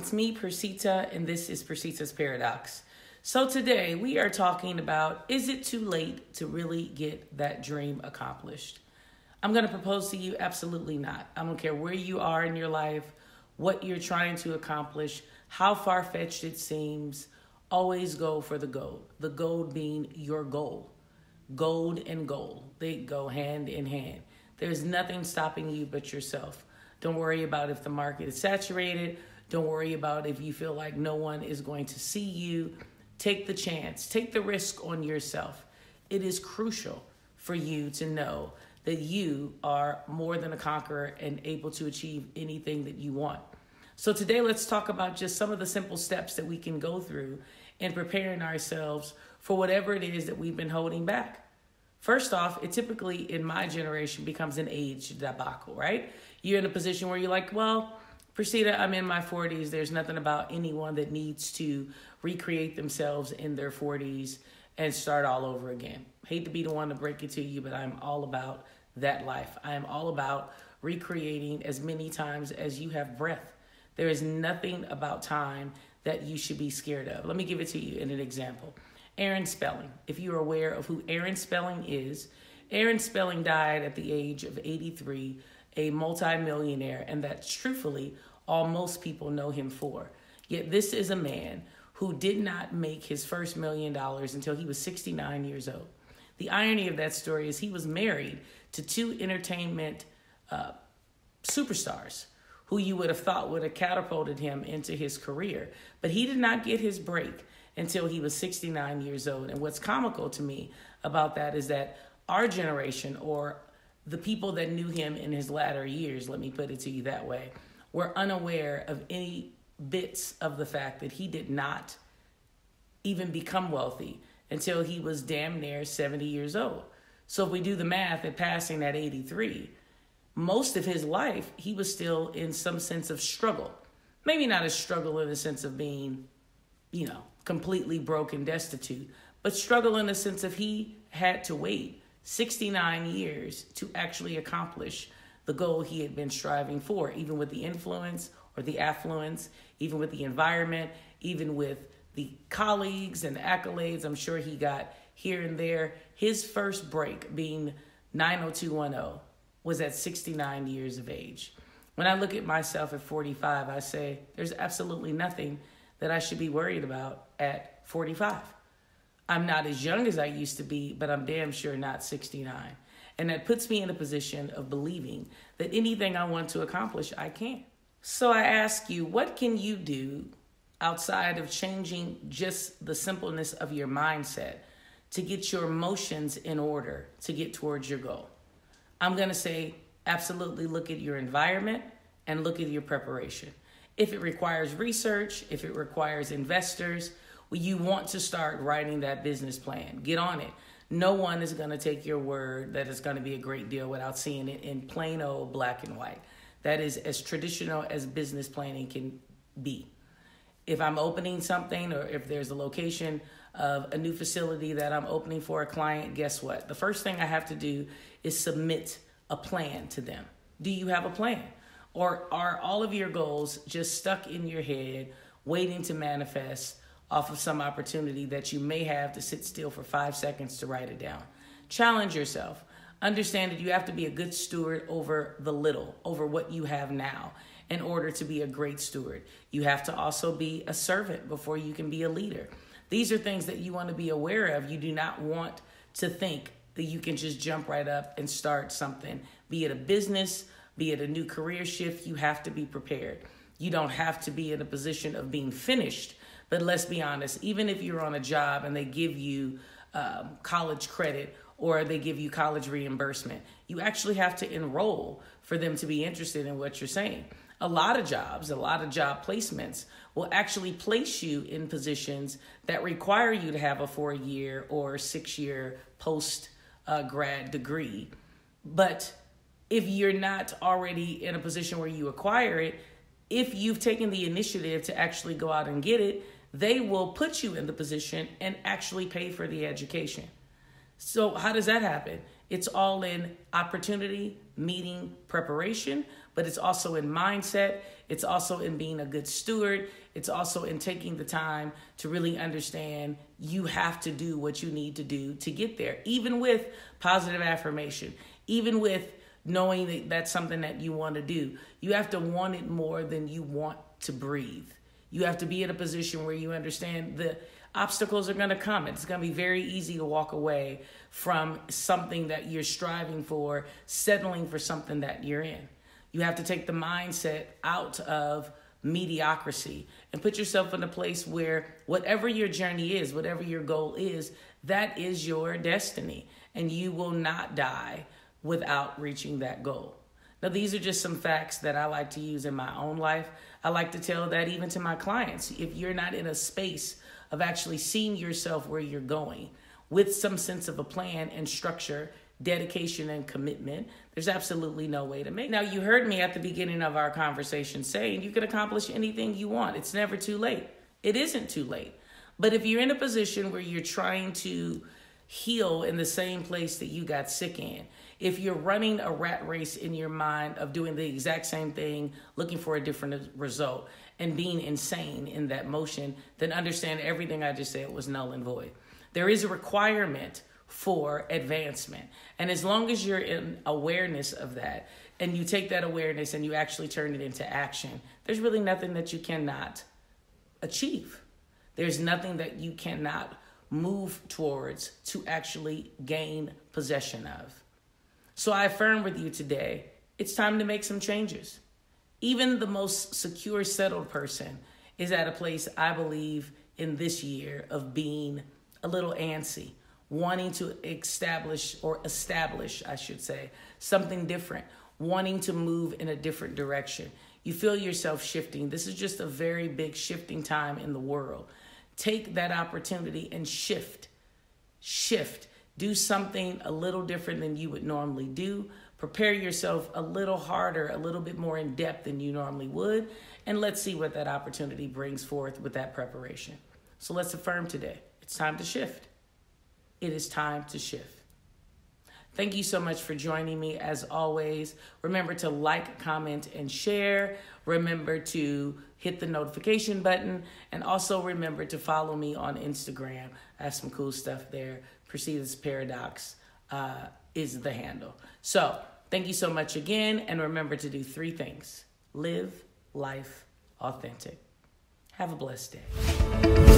it's me, Persita, and this is Persita's Paradox. So today we are talking about, is it too late to really get that dream accomplished? I'm going to propose to you, absolutely not. I don't care where you are in your life, what you're trying to accomplish, how far-fetched it seems. Always go for the gold. The gold being your goal. Gold and goal, they go hand in hand. There's nothing stopping you but yourself. Don't worry about if the market is saturated. Don't worry about if you feel like no one is going to see you. Take the chance. Take the risk on yourself. It is crucial for you to know that you are more than a conqueror and able to achieve anything that you want. So today, let's talk about just some of the simple steps that we can go through in preparing ourselves for whatever it is that we've been holding back. First off, it typically in my generation becomes an age debacle, right? You're in a position where you're like, well, Persita, I'm in my 40s. There's nothing about anyone that needs to recreate themselves in their 40s and start all over again. Hate to be the one to break it to you, but I'm all about that life. I am all about recreating as many times as you have breath. There is nothing about time that you should be scared of. Let me give it to you in an example. Aaron Spelling. If you're aware of who Aaron Spelling is, Aaron Spelling died at the age of 83, a multimillionaire, and that's truthfully all most people know him for. Yet this is a man who did not make his first $1 million until he was 69 years old. The irony of that story is he was married to two entertainment superstars who you would have thought would have catapulted him into his career. But he did not get his break until he was 69 years old. And what's comical to me about that is that our generation, or the people that knew him in his latter years, let me put it to you that way, were unaware of any bits of the fact that he did not even become wealthy until he was damn near 70 years old. So if we do the math at passing at 83, most of his life, he was still in some sense of struggle. Maybe not a struggle in the sense of being, completely broke and destitute, but struggle in the sense of he had to wait 69 years to actually accomplish the goal he had been striving for, even with the influence or the affluence, even with the environment, even with the colleagues and accolades I'm sure he got here and there. His first break, being 90210, was at 69 years of age. When I look at myself at 45, I say there's absolutely nothing that I should be worried about at 45. I'm not as young as I used to be, but I'm damn sure not 69. And that puts me in a position of believing that anything I want to accomplish, I can. So I ask you, what can you do outside of changing just the simpleness of your mindset to get your emotions in order to get towards your goal? I'm going to say absolutely look at your environment and look at your preparation. If it requires research, if it requires investors, you want to start writing that business plan. Get on it. No one is going to take your word that it's going to be a great deal without seeing it in plain old black and white. That is as traditional as business planning can be. If I'm opening something, or if there's a location of a new facility that I'm opening for a client, guess what? The first thing I have to do is submit a plan to them. Do you have a plan? Or are all of your goals just stuck in your head, waiting to manifest off of some opportunity that you may have to sit still for 5 seconds to write it down? Challenge yourself. Understand that you have to be a good steward over the little, over what you have now, in order to be a great steward. You have to also be a servant before you can be a leader. These are things that you want to be aware of. You do not want to think that you can just jump right up and start something, be it a business, be it a new career shift. You have to be prepared. You don't have to be in a position of being finished. But let's be honest, even if you're on a job and they give you college credit or they give you college reimbursement, you actually have to enroll for them to be interested in what you're saying. A lot of jobs, a lot of job placements will actually place you in positions that require you to have a 4-year or 6-year post-grad degree. But if you're not already in a position where you acquire it, if you've taken the initiative to actually go out and get it, they will put you in the position and actually pay for the education. So how does that happen? It's all in opportunity, meeting, preparation, but it's also in mindset. It's also in being a good steward. It's also in taking the time to really understand you have to do what you need to do to get there, even with positive affirmation, even with knowing that that's something that you want to do. You have to want it more than you want to breathe. You have to be in a position where you understand the obstacles are going to come. It's going to be very easy to walk away from something that you're striving for, settling for something that you're in. You have to take the mindset out of mediocrity and put yourself in a place where whatever your journey is, whatever your goal is, that is your destiny. And you will not die without reaching that goal. Now, these are just some facts that I like to use in my own life. I like to tell that even to my clients. If you're not in a space of actually seeing yourself where you're going with some sense of a plan and structure, dedication and commitment, there's absolutely no way to make it. Now, you heard me at the beginning of our conversation saying you can accomplish anything you want. It's never too late. It isn't too late. But if you're in a position where you're trying to heal in the same place that you got sick in, if you're running a rat race in your mind of doing the exact same thing, looking for a different result, and being insane in that motion, then understand everything I just said was null and void. There is a requirement for advancement. And as long as you're in awareness of that, and you take that awareness and you actually turn it into action, there's really nothing that you cannot achieve. There's nothing that you cannot move towards to actually gain possession of. So I affirm with you today, it's time to make some changes. Even the most secure, settled person is at a place, I believe, in this year of being a little antsy, wanting to establish, I should say, something different, wanting to move in a different direction. You feel yourself shifting. This is just a very big shifting time in the world. Take that opportunity and shift. Do something a little different than you would normally do. Prepare yourself a little harder, a little bit more in depth than you normally would. And let's see what that opportunity brings forth with that preparation. So let's affirm today. It's time to shift. It is time to shift. Thank you so much for joining me. As always, remember to like, comment, and share. Remember to hit the notification button. And also remember to follow me on Instagram. I have some cool stuff there. Perceive this Paradox is the handle. So thank you so much again. And remember to do 3 things. Live life authentic. Have a blessed day.